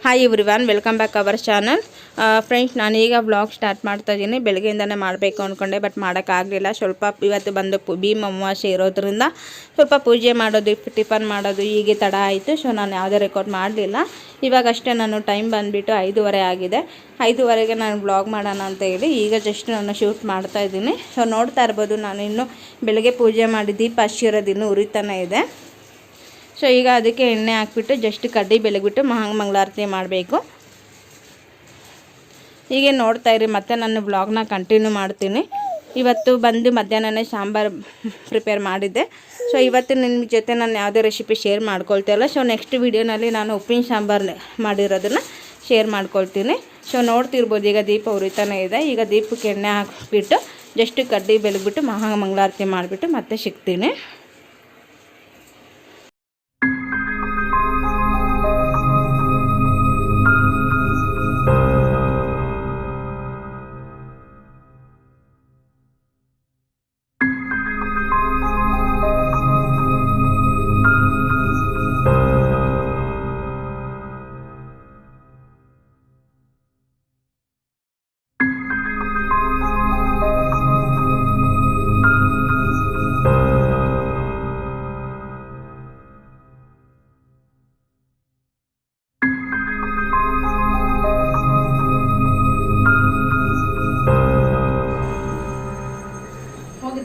Hi everyone, welcome back our channel. Friends, ನಾನೀಗ vlog start ಮಾಡ್ತಾ ಇದ್ದೀನಿ. ಬೆಳಗ್ಗೆಯಿಂದನೇ ಮಾಡಬೇಕು ಅಂದ್ಕೊಂಡೆ, ಬಟ್ ಮಾಡೋಕ್ಕಾಗಲಿಲ್ಲ. ಸ್ವಲ್ಪ ಇವತ್ತು ಬಂದು ಭೀಮ ಅಮಾವಾಸ್ಯೆ ಇರೋದ್ರಿಂದ ಸ್ವಲ್ಪ ಪೂಜೆ ಮಾಡೋದು, ಟಿಫನ್ ಮಾಡೋದು ಹೀಗೆ ತಡ ಆಯಿತು. ಸೊ ನಾನು ಯಾವುದೇ ರೆಕಾರ್ಡ್ ಮಾಡಲಿಲ್ಲ. ಇವಾಗಷ್ಟೇ ನಾನು ಟೈಮ್ ಬಂದುಬಿಟ್ಟು 5:30 ಆಗಿದೆ. 5:30ಗೆ ನಾನು ವ್ಲಾಗ್ ಮಾಡೋಣ ಅಂತ ಹೇಳಿ ಈಗ ಜಸ್ಟ್ ನಾನು ಶೂಟ್ ಮಾಡ್ತಾ ಇದ್ದೀನಿ. ಸೊ ನೋಡ್ತಾ ಇರ್ಬೋದು, ನಾನು ಇನ್ನೂ ಬೆಳಗ್ಗೆ ಪೂಜೆ ಮಾಡಿ ದೀಪ ಹಚ್ಚಿರೋದು ಇನ್ನೂ ಉರಿತಾನೆ ಇದೆ. ಸೊ ಈಗ ಅದಕ್ಕೆ ಎಣ್ಣೆ ಹಾಕ್ಬಿಟ್ಟು ಜಸ್ಟ್ ಕಡ್ಡಿ ಬೆಳಗ್ಬಿಟ್ಟು ಮಂಗಳಾರತಿ ಮಾಡಬೇಕು. ಹೀಗೆ ನೋಡ್ತಾ ಇರಿ, ಮತ್ತೆ ನಾನು ವ್ಲಾಗ್ನ ಕಂಟಿನ್ಯೂ ಮಾಡ್ತೀನಿ. ಇವತ್ತು ಬಂದು ಮಧ್ಯಾಹ್ನನೇ ಸಾಂಬಾರು ಪ್ರಿಪೇರ್ ಮಾಡಿದ್ದೆ. ಸೊ ಇವತ್ತು ನಿಮ್ಮ ಜೊತೆ ನಾನು ಯಾವುದೇ ರೆಸಿಪಿ ಶೇರ್ ಮಾಡ್ಕೊಳ್ತಾಯಿಲ್ಲ. ಸೊ ನೆಕ್ಸ್ಟ್ ವೀಡಿಯೋನಲ್ಲಿ ನಾನು ಉಪ್ಪಿನ ಸಾಂಬಾರು ಮಾಡಿರೋದನ್ನು ಶೇರ್ ಮಾಡ್ಕೊಳ್ತೀನಿ. ಸೊ ನೋಡ್ತಿರ್ಬೋದು, ಈಗ ದೀಪ ಉರಿತಾನೆ ಇದೆ. ಈಗ ದೀಪಕ್ಕೆ ಎಣ್ಣೆ ಹಾಕಿಬಿಟ್ಟು ಜಸ್ಟ್ ಕಡ್ಡಿ ಬೆಳಗ್ಬಿಟ್ಟು ಮಂಗಳಾರತಿ ಮಾಡಿಬಿಟ್ಟು ಮತ್ತೆ ಸಿಗ್ತೀನಿ.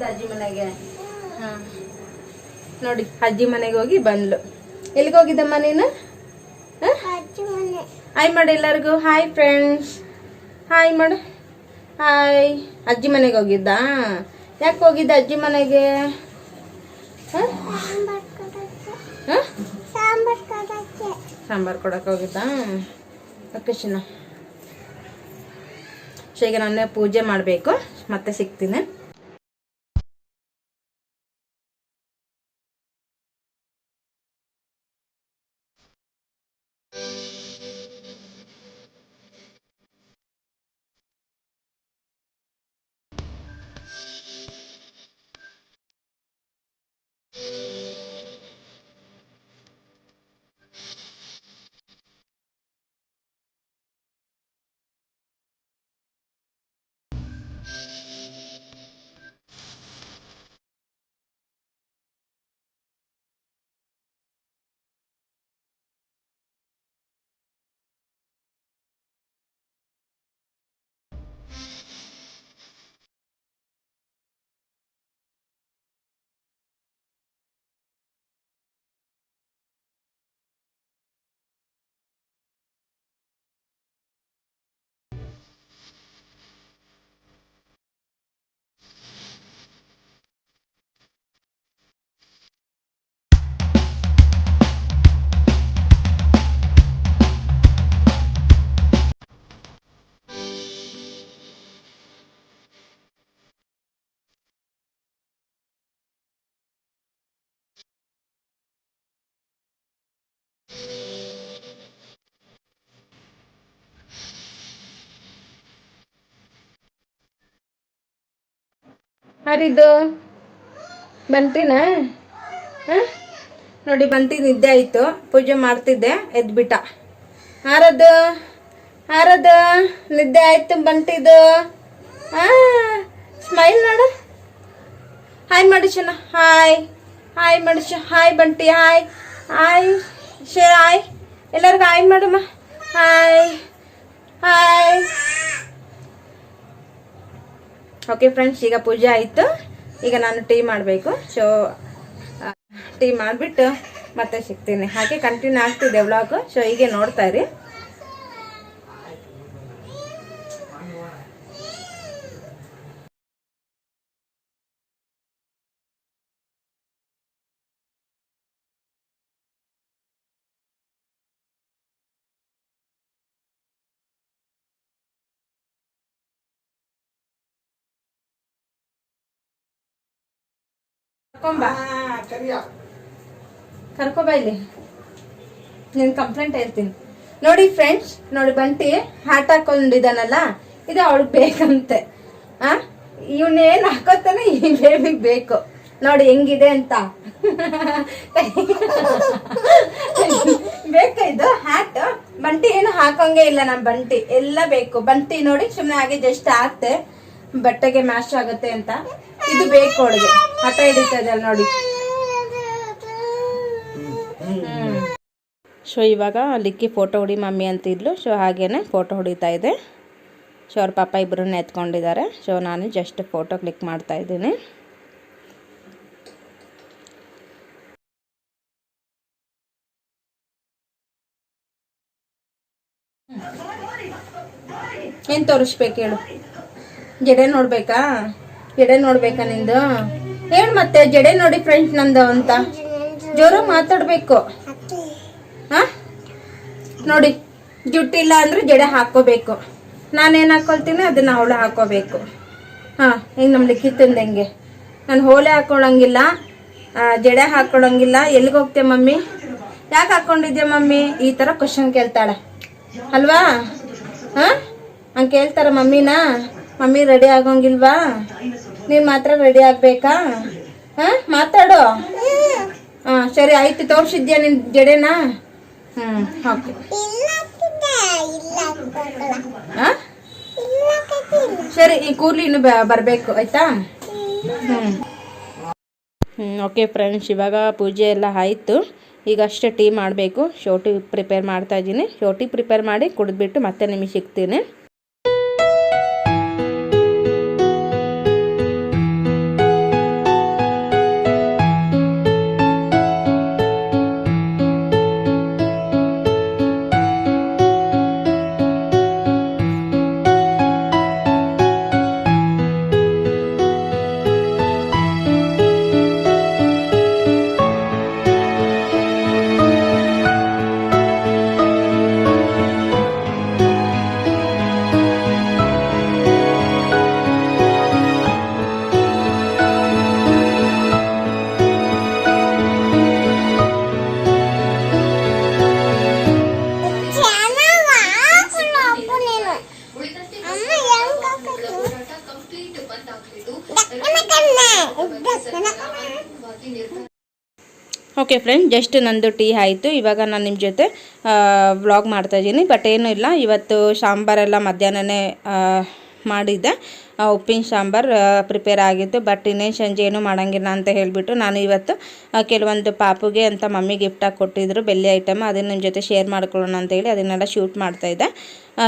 ಅಜ್ಜಿ ಮನೆಗೆ ನೋಡಿ, ಅಜ್ಜಿ ಮನೆಗೆ ಹೋಗಿ ಬಂದ್ಲು. ಎಲ್ಲಿಗೆ ಹೋಗಿದ್ದಮ್ಮ ನೀನು? ಹಾಯ್ ಮಾಡು ಎಲ್ಲರಿಗೂ. ಹಾಯ್ ಫ್ರೆಂಡ್ಸ್, ಹಾಯ್ ಮಾಡು. ಹಾಯ್. ಅಜ್ಜಿ ಮನೆಗೆ ಹೋಗಿದ್ದ? ಯಾಕೆ ಹೋಗಿದ್ದ ಅಜ್ಜಿ ಮನೆಗೆ? ಸಾಂಬಾರು ಕೊಡಕ್ಕೆ ಹೋಗಿದ್ದ? ಓಕೆ ಚಿನ್ನ. ಸೊ ಈಗ ನಾನು ಪೂಜೆ ಮಾಡಬೇಕು, ಮತ್ತೆ ಸಿಗ್ತೀನಿ. ಹರಿದು ಬಂಟಿನ ನೋಡಿ, ಬಂಟಿ ನಿದ್ದೆ ಆಯಿತು. ಪೂಜೆ ಮಾಡ್ತಿದ್ದೆ, ಎದ್ಬಿಟ್ಟ. ಹಾರದು ನಿದ್ದೆ ಆಯ್ತು ಬಂಟಿದು. ಸ್ಮೈಲ್ ಮಾಡು, ಹಾಯ್ ಮಾಡು ಚೆನ್ನ. ಹಾಯ್ ಹಾಯ್ ಮಾಡು. ಹಾಯ್ ಬಂಟಿ. ಹಾಯ್ ಹಾಯ್ ಹಾಯ್ ಎಲ್ಲರಿಗೂ ಹಾಯ್ ಮಾಡಮ್ಮ. Hi hi. ಓಕೆ ಫ್ರೆಂಡ್ಸ್, ಈಗ ಪೂಜೆ ಆಯಿತು. ಈಗ ನಾನು ಟೀ ಮಾಡಬೇಕು. ಸೊ ಟೀ ಮಾಡಿಬಿಟ್ಟು ಮತ್ತೆ ಸಿಗ್ತೀನಿ. ಹಾಗೆ ಕಂಟಿನ್ಯೂ ಆಗ್ತಿದೆ ವ್ಲಾಗು. ಸೊ ಹೀಗೆ ನೋಡ್ತಾ ಇರಿ. ಕರ್ಕೊಬ ಇಲ್ಲಿ, ನೀನ್ ಕಂಪ್ಲೇಂಟ್ ಹೇಳ್ತೀನಿ. ನೋಡಿ ಫ್ರೆಂಡ್ಸ್, ನೋಡಿ ಬಂಟಿ ಹಾಟ್ ಹಾಕೊಂಡಿದ್ದಾನಲ್ಲ, ಇದು ಅವಳಿಗೆ ಬೇಕಂತೆ. ಇವನೇನ್ ಹಾಕೋತಾನೆ ಈ ಬೇಬಿಗೆ ಬೇಕು. ನೋಡಿ ಹೆಂಗಿದೆ ಅಂತ. ಬೇಕಾ ಇದು ಹ್ಯಾಟ್? ಬಂಟಿ ಏನು ಹಾಕಂಗೆ ಇಲ್ಲ ನಮ್ಮ ಬಂಟಿ, ಎಲ್ಲ ಬೇಕು. ಬಂಟಿ ನೋಡಿ ಸುಮ್ಮನೆ ಹಾಗೆ ಜಸ್ಟ್ ಹಾಕ್ತೆ ಬಟ್ಟೆಗೆ ಮ್ಯಾಚ್ ಆಗುತ್ತೆ ಅಂತ. ಇದು ಬೇಕು ಅವಳಿಗೆ, ಹಠ ಹಿಡಿತದೆ ನೋಡಿ. ಸೊ ಇವಾಗ ಲಿಕ್ಕಿ ಫೋಟೋ ಹೊಡಿ ಮಮ್ಮಿ ಅಂತಿದ್ಲು. ಸೊ ಹಾಗೇನೆ ಫೋಟೋ ಹೊಡಿತಾ ಇದೆ. ಸೊ ಅವ್ರ ಪಾಪ ಇಬ್ಬರನ್ನ ಎತ್ಕೊಂಡಿದ್ದಾರೆ. ಸೊ ನಾನು ಜಸ್ಟ್ ಫೋಟೋ ಕ್ಲಿಕ್ ಮಾಡ್ತಾ ಇದ್ದೀನಿ. ಏನು ತೋರಿಸ್ಬೇಕು ಹೇಳು? ಜಡೆ ನೋಡ್ಬೇಕಾ? ಜಡೆ ನೋಡ್ಬೇಕಾ ನಿಂದು? ಹೇಳು ಮತ್ತೆ, ಜಡೆ ನೋಡಿ ಫ್ರೆಂಡ್ಸ್ ನಂದು ಅಂತ ಜೋರಾಗಿ ಮಾತಾಡ್ಬೇಕು. ನೋಡಿ, ಜುಟ್ಟಿಲ್ಲ ಅಂದ್ರೆ ಜಡೆ ಹಾಕೋಬೇಕು. ನಾನೇನು ಹಾಕೊಳ್ತೀನಿ ಅದನ್ನ ಅವಳು ಹಾಕೋಬೇಕು. ಹಿಂಗೆ ನಮ್ಮ ಲಿಖಿತಂದಂಗೆ ನಾನು ಹೋಲೆ ಹಾಕೊಳ್ಳಂಗಿಲ್ಲ, ಜಡೆ ಹಾಕೊಳ್ಳಂಗಿಲ್ಲ. ಎಲ್ಲಿಗೆ ಹೋಗ್ತೇ ಮಮ್ಮಿ? ಯಾಕೆ ಹಾಕೊಂಡಿದ್ಯಾ ಮಮ್ಮಿ? ಈ ಥರ ಕ್ವಶನ್ ಕೇಳ್ತಾಳೆ ಅಲ್ವಾ? ಹಂಗೆ ಕೇಳ್ತಾರ ಮಮ್ಮಿನ. Mummy ready ಆಗೋಂಗಿಲ್ವಾ? ನೀನು ಮಾತ್ರ ರೆಡಿ ಆಗ್ಬೇಕಾ? ಮಾತಾಡು. ಸರಿ ಆಯ್ತು, ತೋರಿಸಿದ್ಯಾ ನಿನ್ ಜಡೆನ? ಓಕೆ. ಸರಿ, ಈ ಕೂರ್ಲಿ ಇನ್ನು ಬರಬೇಕು ಆಯ್ತಾ? ಓಕೆ ಫ್ರೆಂಡ್ಸ್, ಇವಾಗ ಪೂಜೆ ಎಲ್ಲ ಆಯಿತು. ಈಗ ಅಷ್ಟೇ ಟೀ ಮಾಡಬೇಕು. ಶೋಟಿ ಪ್ರಿಪೇರ್ ಮಾಡ್ತಾ ಇದ್ದೀನಿ. ಶೋಟಿ ಪ್ರಿಪೇರ್ ಮಾಡಿ ಕುಡಿದ್ಬಿಟ್ಟು ಮತ್ತೆ ನಿಮಗೆ ಸಿಗ್ತೀನಿ. ಓಕೆ ಫ್ರೆಂಡ್ಸ್, ಜಸ್ಟ್ ನಂದು ಟೀ ಆಯಿತು. ಇವಾಗ ನಾನು ನಿಮ್ಮ ಜೊತೆ ವ್ಲಾಗ್ ಮಾಡ್ತಾಯಿದ್ದೀನಿ. ಬಟ್ ಏನೂ ಇಲ್ಲ, ಇವತ್ತು ಸಾಂಬಾರೆಲ್ಲ ಮಧ್ಯಾಹ್ನನೇ ಮಾಡಿದ್ದೆ. ಉಪ್ಪಿನ ಸಾಂಬಾರು ಪ್ರಿಪೇರ್ ಆಗಿತ್ತು. ಬಟ್ ಇನ್ನೇನು ಸಂಜೆ ಏನೂ ಮಾಡೋಂಗಿಲ್ಲ ಅಂತ ಹೇಳಿಬಿಟ್ಟು ನಾನು ಇವತ್ತು ಕೆಲವೊಂದು ಪಾಪುಗೆ ಅಂತ ಮಮ್ಮಿ ಗಿಫ್ಟಾಗಿ ಕೊಟ್ಟಿದ್ರು ಬೆಳ್ಳಿ ಐಟಮ್, ಅದನ್ನು ನಿಮ್ಮ ಜೊತೆ ಶೇರ್ ಮಾಡ್ಕೊಳ್ಳೋಣ ಅಂತೇಳಿ ಅದನ್ನೆಲ್ಲ ಶೂಟ್ ಮಾಡ್ತಾಯಿದ್ದೆ.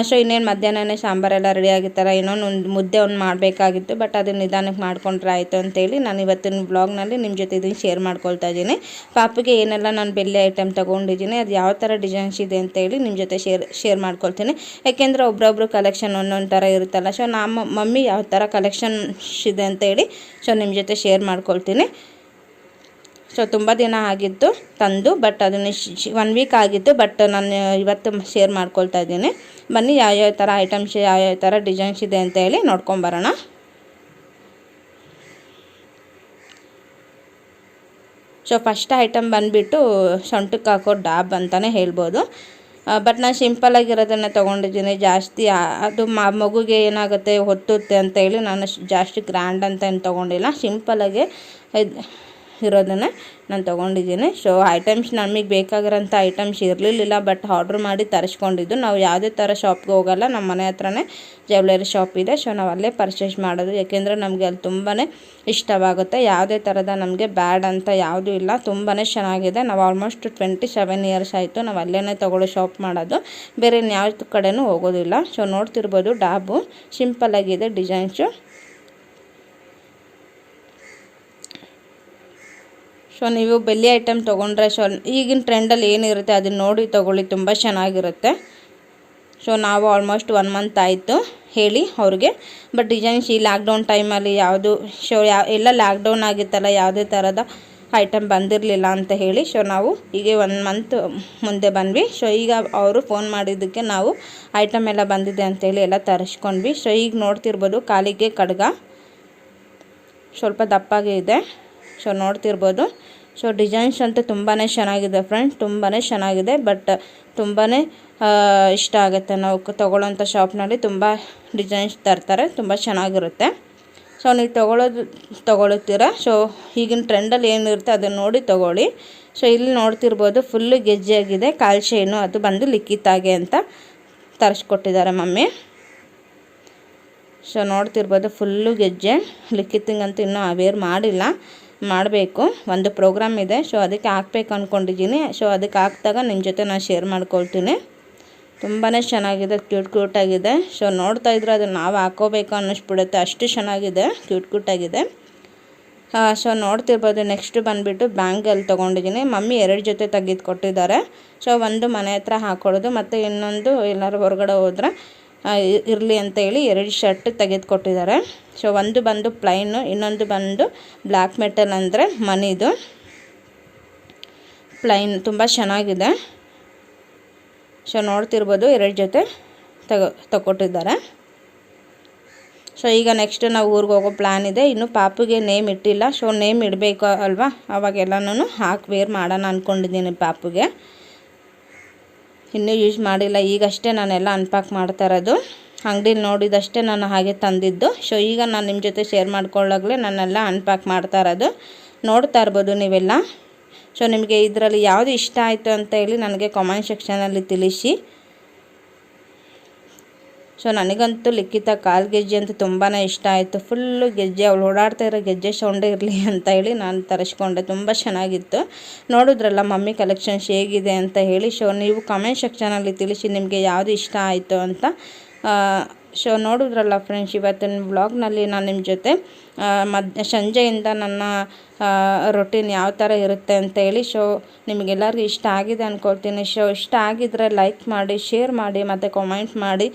ಸೊ ಇನ್ನೇನು ಮಧ್ಯಾಹ್ನನೇ ಸಾಂಬಾರೆಲ್ಲ ರೆಡಿ ಆಗಿರ್ತಾರೆ. ಇನ್ನೊಂದು ಮುದ್ದೆ ಒಂದು ಮಾಡಬೇಕಾಗಿತ್ತು, ಬಟ್ ಅದನ್ನು ನಿಧಾನಕ್ಕೆ ಮಾಡ್ಕೊಂಡ್ರೆ ಆಯಿತು ಅಂತೇಳಿ ನಾನು ಇವತ್ತಿನ ಬ್ಲಾಗ್ನಲ್ಲಿ ನಿಮ್ಮ ಜೊತೆ ಇದನ್ನು ಶೇರ್ ಮಾಡ್ಕೊಳ್ತಾ ಇದ್ದೀನಿ. ಪಾಪುಗೆ ಏನೆಲ್ಲ ನಾನು ಬೆಳ್ಳಿ ಐಟಮ್ ತೊಗೊಂಡಿದ್ದೀನಿ, ಅದು ಯಾವ ಥರ ಡಿಸೈನ್ಸ್ ಇದೆ ಅಂತೇಳಿ ನಿಮ್ಮ ಜೊತೆ ಶೇರ್ ಮಾಡ್ಕೊಳ್ತೀನಿ. ಯಾಕೆಂದರೆ ಒಬ್ಬೊಬ್ರು ಕಲೆಕ್ಷನ್ ಒಂದೊಂದು ಥರ ಇರುತ್ತಲ್ಲ. ಸೊ ನಮ್ಮ ಮಮ್ಮಿ ಯಾವ ಥರ ಕಲೆಕ್ಷನ್ಸ್ ಇದೆ ಅಂತೇಳಿ ಸೊ ನಿಮ್ಮ ಜೊತೆ ಶೇರ್ ಮಾಡ್ಕೊಳ್ತೀನಿ. ಸೊ ತುಂಬ ದಿನ ಆಗಿತ್ತು ತಂದು, ಬಟ್ ಅದನ್ನು 1 ವೀಕ್ ಆಗಿತ್ತು. ಬಟ್ ನಾನು ಇವತ್ತು ಶೇರ್ ಮಾಡ್ಕೊಳ್ತಾ ಇದ್ದೀನಿ. ಬನ್ನಿ ಯಾವ್ಯಾವ ಥರ ಐಟಮ್ಸ್, ಯಾವ್ಯಾವ ಥರ ಡಿಸೈನ್ಸ್ ಇದೆ ಅಂತ ಹೇಳಿ ನೋಡ್ಕೊಂಬರೋಣ. ಸೊ ಫಸ್ಟ್ ಐಟಮ್ ಬಂದುಬಿಟ್ಟು ಸೊಂಟಕ್ಕೆ ಹಾಕೋ ಡಾಬ್ ಅಂತಲೇ ಹೇಳ್ಬೋದು. ಬಟ್ ನಾನು ಸಿಂಪಲ್ಲಾಗಿರೋದನ್ನು ತೊಗೊಂಡಿದ್ದೀನಿ. ಜಾಸ್ತಿ ಅದು ಮಗುಗೆ ಏನಾಗುತ್ತೆ ಹೊತ್ತುತ್ತೆ ಅಂತೇಳಿ ನಾನು ಜಾಸ್ತಿ ಗ್ರ್ಯಾಂಡ್ ಅಂತ ಏನು ತೊಗೊಂಡಿಲ್ಲ, ಸಿಂಪಲ್ಲಾಗೆ ಇರೋದನ್ನೇ ನಾನು ತೊಗೊಂಡಿದ್ದೀನಿ. ಸೊ ಐಟಮ್ಸ್ ನಮಗೆ ಬೇಕಾಗಿರೋಂಥ ಐಟಮ್ಸ್ ಇರಲಿಲ್ಲ, ಬಟ್ ಆರ್ಡ್ರ್ ಮಾಡಿ ತರಿಸ್ಕೊಂಡಿದ್ದು. ನಾವು ಯಾವುದೇ ಥರ ಶಾಪ್ಗೆ ಹೋಗಲ್ಲ, ನಮ್ಮ ಮನೆ ಹತ್ರನೇ ಜ್ಯುವೆಲರಿ ಶಾಪ್ ಇದೆ. ಸೊ ನಾವು ಅಲ್ಲೇ ಪರ್ಚೇಸ್ ಮಾಡೋದು, ಯಾಕೆಂದರೆ ನಮಗೆ ಅಲ್ಲಿ ತುಂಬಾ ಇಷ್ಟವಾಗುತ್ತೆ. ಯಾವುದೇ ಥರದ ನಮಗೆ ಬ್ಯಾಡ್ ಅಂತ ಯಾವುದೂ ಇಲ್ಲ, ತುಂಬಾ ಚೆನ್ನಾಗಿದೆ. ನಾವು ಆಲ್ಮೋಸ್ಟ್ 27 ಇಯರ್ಸ್ ಆಯಿತು ನಾವು ಅಲ್ಲೇ ತೊಗೊಳ್ಳೋ ಶಾಪ್ ಮಾಡೋದು, ಬೇರೆ ಇನ್ಯಾವ ಕಡೆನೂ ಹೋಗೋದಿಲ್ಲ. ಸೊ ನೋಡ್ತಿರ್ಬೋದು ಡಾಬು ಸಿಂಪಲ್ಲಾಗಿದೆ ಡಿಸೈನ್ಸು. ಸೊ ನೀವು ಬೆಳ್ಳಿ ಐಟಮ್ ತೊಗೊಂಡ್ರೆ ಸೊ ಈಗಿನ ಟ್ರೆಂಡಲ್ಲಿ ಏನಿರುತ್ತೆ ಅದನ್ನು ನೋಡಿ ತೊಗೊಳ್ಳಿ, ತುಂಬ ಚೆನ್ನಾಗಿರುತ್ತೆ. ಸೊ ನಾವು ಆಲ್ಮೋಸ್ಟ್ 1 ಮಂತ್ ಆಯಿತು ಹೇಳಿ ಅವ್ರಿಗೆ. ಬಟ್ ಡಿಸೈನ್ಸ್ ಈ ಲಾಕ್ಡೌನ್ ಟೈಮಲ್ಲಿ ಯಾವುದು ಎಲ್ಲ ಲಾಕ್ಡೌನ್ ಆಗಿತ್ತಲ್ಲ, ಯಾವುದೇ ಥರದ ಐಟಮ್ ಬಂದಿರಲಿಲ್ಲ ಅಂತ ಹೇಳಿ ಸೊ ನಾವು ಹೀಗೆ 1 ಮಂತ್ ಮುಂದೆ ಬಂದ್ವಿ. ಸೊ ಈಗ ಅವರು ಫೋನ್ ಮಾಡಿದ್ದಕ್ಕೆ ನಾವು ಐಟಮ್ ಎಲ್ಲ ಬಂದಿದೆ ಅಂತೇಳಿ ಎಲ್ಲ ತರಿಸ್ಕೊಂಡ್ವಿ. ಸೊ ಈಗ ನೋಡ್ತಿರ್ಬೋದು ಕಾಲಿಗೆ ಕಡ್ಗ ಸ್ವಲ್ಪ ದಪ್ಪಾಗೆ ಇದೆ. ಸೊ ನೋಡ್ತಿರ್ಬೋದು. ಸೊ ಡಿಸೈನ್ಸ್ ಅಂತೂ ತುಂಬಾ ಚೆನ್ನಾಗಿದೆ ಫ್ರೆಂಡ್ಸ್, ತುಂಬಾ ಚೆನ್ನಾಗಿದೆ. ಬಟ್ ತುಂಬಾ ಇಷ್ಟ ಆಗುತ್ತೆ. ನಾವು ತೊಗೊಳ್ಳೋಂಥ ಶಾಪ್ನಲ್ಲಿ ತುಂಬ ಡಿಸೈನ್ಸ್ ತರ್ತಾರೆ, ತುಂಬ ಚೆನ್ನಾಗಿರುತ್ತೆ. ಸೊ ನೀವು ತೊಗೊಳ್ಳುತ್ತೀರಾ. ಸೊ ಈಗಿನ ಟ್ರೆಂಡಲ್ಲಿ ಏನಿರುತ್ತೆ ಅದನ್ನು ನೋಡಿ ತೊಗೊಳ್ಳಿ. ಸೊ ಇಲ್ಲಿ ನೋಡ್ತಿರ್ಬೋದು ಫುಲ್ಲು ಗೆಜ್ಜೆ ಆಗಿದೆ, ಕಾಲು ಚೈನು ಅದು ಬಂದು ಲಿಕ್ಕಿತಾಗೆ ಅಂತ ತರಿಸ್ಕೊಟ್ಟಿದ್ದಾರೆ ಮಮ್ಮಿ. ಸೊ ನೋಡ್ತಿರ್ಬೋದು ಫುಲ್ಲು ಗೆಜ್ಜೆ. ಲಿಕ್ಕಿತ್ತಂಗಂತೂ ಇನ್ನೂ ವೇರ್ ಮಾಡಿಲ್ಲ, ಮಾಡಬೇಕು, ಒಂದು ಪ್ರೋಗ್ರಾಮ್ ಇದೆ. ಸೊ ಅದಕ್ಕೆ ಹಾಕ್ಬೇಕು ಅಂದ್ಕೊಂಡಿದ್ದೀನಿ. ಸೊ ಅದಕ್ಕೆ ಹಾಕಿದಾಗ ನಿಮ್ಮ ಜೊತೆ ನಾನು ಶೇರ್ ಮಾಡ್ಕೊಳ್ತೀನಿ. ತುಂಬಾ ಚೆನ್ನಾಗಿದೆ, ಕ್ಯೂಟಾಗಿದೆ. ಸೊ ನೋಡ್ತಾ ಇದ್ರೆ ಅದು ನಾವು ಹಾಕೋಬೇಕು ಅನ್ನಿಸ್ಬಿಡುತ್ತೆ, ಅಷ್ಟು ಚೆನ್ನಾಗಿದೆ, ಕ್ಯೂಟಾಗಿದೆ. ಸೊ ನೋಡ್ತಿರ್ಬೋದು. ನೆಕ್ಸ್ಟ್ ಬಂದುಬಿಟ್ಟು ಬ್ಯಾಂಗಲ್ ತೊಗೊಂಡಿದ್ದೀನಿ. ಮಮ್ಮಿ 2 ಜೊತೆ ತೆಗೆದು ಕೊಟ್ಟಿದ್ದಾರೆ. ಸೊ ಒಂದು ಮನೆ ಹತ್ರ ಹಾಕೊಳ್ಳೋದು, ಮತ್ತು ಇನ್ನೊಂದು ಎಲ್ಲರೂ ಹೊರಗಡೆ ಹೋದ್ರೆ ಇರಲಿ ಅಂತ ಹೇಳಿ 2 ಶರ್ಟ್ ತೆಗೆದು ಕೊಟ್ಟಿದ್ದಾರೆ. ಸೊ ಒಂದು ಬಂದು ಪ್ಲೈನು, ಇನ್ನೊಂದು ಬಂದು ಬ್ಲ್ಯಾಕ್ ಮೆಟಲ್ ಅಂದರೆ ಮನಿದು ಪ್ಲೈನ್, ತುಂಬ ಚೆನ್ನಾಗಿದೆ. ಸೊ ನೋಡ್ತಿರ್ಬೋದು 2 ಜೊತೆ ತಗೊಟ್ಟಿದ್ದಾರೆ. ಸೊ ಈಗ ನೆಕ್ಸ್ಟ್ ನಾವು ಊರಿಗೆ ಹೋಗೋ ಪ್ಲ್ಯಾನ್ ಇದೆ. ಇನ್ನು ಪಾಪುಗೆ ನೇಮ್ ಇಟ್ಟಿಲ್ಲ. ಸೊ ನೇಮ್ ಇಡಬೇಕು ಅಲ್ವಾ, ಅವಾಗೆಲ್ಲನೂ ಹಾಕಿ ವೇರ್ ಮಾಡೋಣ ಅಂದ್ಕೊಂಡಿದ್ದೀನಿ. ಪಾಪುಗೆ ಇನ್ನೂ ಯೂಸ್ ಮಾಡಿಲ್ಲ, ಈಗಷ್ಟೇ ನಾನೆಲ್ಲ ಅನ್ಪ್ಯಾಕ್ ಮಾಡ್ತಾ ಇರೋದು. ಅಂಗಡಿಲಿ ನೋಡಿದಷ್ಟೇ ನಾನು ಹಾಗೆ ತಂದಿದ್ದು. ಸೊ ಈಗ ನಾನು ನಿಮ್ಮ ಜೊತೆ ಶೇರ್ ಮಾಡ್ಕೊಳ್ಳೋಗ್ಲೇ ನಾನೆಲ್ಲ ಅನ್ಪ್ಯಾಕ್ ಮಾಡ್ತಾ ಇರೋದು, ನೋಡ್ತಾ ಇರ್ಬೋದು ನೀವೆಲ್ಲ. ಸೊ ನಿಮಗೆ ಇದರಲ್ಲಿ ಯಾವುದು ಇಷ್ಟ ಆಯಿತು ಅಂತ ಹೇಳಿ ನನಗೆ ಕಾಮೆಂಟ್ ಸೆಕ್ಷನಲ್ಲಿ ತಿಳಿಸಿ. ಸೊ ನನಗಂತೂ ಲಿಖಿತ ಕಾಲು ಗೆಜ್ಜೆ ಅಂತೂ ತುಂಬಾ ಇಷ್ಟ ಆಯಿತು. ಫುಲ್ಲು ಗೆಜ್ಜೆ, ಅವಳು ಓಡಾಡ್ತಾ ಇರೋ ಗೆಜ್ಜೆ ಸೌಂಡೇ ಇರಲಿ ಅಂತ ಹೇಳಿ ನಾನು ತರಿಸ್ಕೊಂಡೆ. ತುಂಬ ಚೆನ್ನಾಗಿತ್ತು. ನೋಡಿದ್ರಲ್ಲ ಮಮ್ಮಿ ಕಲೆಕ್ಷನ್ಸ್ ಹೇಗಿದೆ ಅಂತ ಹೇಳಿ. ಸೊ ನೀವು ಕಾಮೆಂಟ್ ಸೆಕ್ಷನಲ್ಲಿ ತಿಳಿಸಿ ನಿಮಗೆ ಯಾವುದು ಇಷ್ಟ ಆಯಿತು ಅಂತ. ಸೊ ನೋಡಿದ್ರಲ್ಲ ಫ್ರೆಂಡ್ಸ್, ಇವತ್ತಿನ ವ್ಲಾಗ್ನಲ್ಲಿ ನಾನು ನಿಮ್ಮ ಜೊತೆ ಸಂಜೆಯಿಂದ ನನ್ನ ರೊಟೀನ್ ಯಾವ ಥರ ಇರುತ್ತೆ ಅಂತ ಹೇಳಿ. ಸೊ ನಿಮಗೆಲ್ಲರಿಗೂ ಇಷ್ಟ ಆಗಿದೆ ಅಂದ್ಕೊಳ್ತೀನಿ. ಸೊ ಇಷ್ಟ ಆಗಿದ್ರೆ ಲೈಕ್ ಮಾಡಿ, ಶೇರ್ ಮಾಡಿ, ಮತ್ತು ಕಾಮೆಂಟ್ ಮಾಡಿ,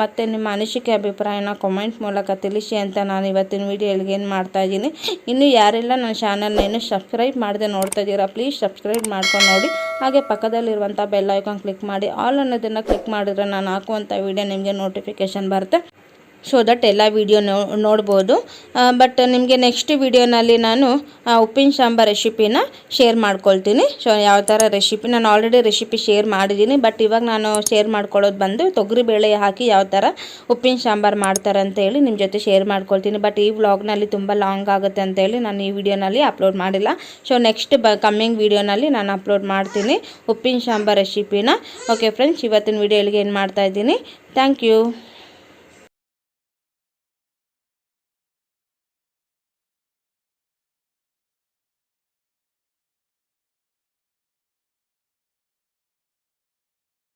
ಮತ್ತು ನಿಮ್ಮ ಅನಿಸಿಕೆ ಅಭಿಪ್ರಾಯನ ಕಾಮೆಂಟ್ ಮೂಲಕ ತಿಳಿಸಿ ಅಂತ ನಾನು ಇವತ್ತಿನ ವೀಡಿಯೋಗೆ ಏನು ಮಾಡ್ತಾಯಿದ್ದೀನಿ. ಇನ್ನೂ ಯಾರೆಲ್ಲ ನನ್ನ ಚಾನಲ್ನ ಇನ್ನೂ ಸಬ್ಸ್ಕ್ರೈಬ್ ಮಾಡದೆ ನೋಡ್ತಾ ಇದ್ದೀರಾ, ಪ್ಲೀಸ್ ಸಬ್ಸ್ಕ್ರೈಬ್ ಮಾಡ್ಕೊಂಡು ನೋಡಿ. ಹಾಗೆ ಪಕ್ಕದಲ್ಲಿರುವಂಥ ಬೆಲ್ ಐಕಾನ್ ಕ್ಲಿಕ್ ಮಾಡಿ, ಆಲ್ ಅನ್ನೋದನ್ನು ಕ್ಲಿಕ್ ಮಾಡಿದ್ರೆ ನಾನು ಹಾಕುವಂಥ ವೀಡಿಯೋ ನಿಮಗೆ ನೋಟಿಫಿಕೇಷನ್ ಬರುತ್ತೆ. ಸೊ ದಟ್ ಎಲ್ಲ ವೀಡಿಯೋ ನೋಡ್ಬೋದು. ಬಟ್ ನಿಮಗೆ ನೆಕ್ಸ್ಟ್ ವೀಡಿಯೋನಲ್ಲಿ ನಾನು ಉಪ್ಪಿನ ಸಾಂಬಾರು ರೆಸಿಪಿನ ಶೇರ್ ಮಾಡ್ಕೊಳ್ತೀನಿ. ಸೊ ಯಾವ ಥರ ರೆಸಿಪಿ, ನಾನು ಆಲ್ರೆಡಿ ರೆಸಿಪಿ ಶೇರ್ ಮಾಡಿದ್ದೀನಿ. ಬಟ್ ಇವಾಗ ನಾನು ಶೇರ್ ಮಾಡ್ಕೊಳ್ಳೋದು ಬಂದು ತೊಗರಿಬೇಳೆ ಹಾಕಿ ಯಾವ ಥರ ಉಪ್ಪಿನ ಸಾಂಬಾರು ಮಾಡ್ತಾರೆ ಅಂತ ಹೇಳಿ ನಿಮ್ಮ ಜೊತೆ ಶೇರ್ ಮಾಡ್ಕೊಳ್ತೀನಿ. ಬಟ್ ಈ ವ್ಲಾಗ್ನಲ್ಲಿ ತುಂಬ ಲಾಂಗ್ ಆಗುತ್ತೆ ಅಂತ ಹೇಳಿ ನಾನು ಈ ವಿಡಿಯೋನಲ್ಲಿ ಅಪ್ಲೋಡ್ ಮಾಡಿಲ್ಲ. ಸೊ ನೆಕ್ಸ್ಟ್ ಕಮ್ಮಿಂಗ್ ವೀಡಿಯೋನಲ್ಲಿ ನಾನು ಅಪ್ಲೋಡ್ ಮಾಡ್ತೀನಿ ಉಪ್ಪಿನ ಸಾಂಬಾರು ರೆಸಿಪಿನ. ಓಕೆ ಫ್ರೆಂಡ್ಸ್, ಇವತ್ತಿನ ವೀಡಿಯೋ ಇಲ್ಲಿಗೆ ಏನು ಮಾಡ್ತಾಯಿದ್ದೀನಿ. Thank you.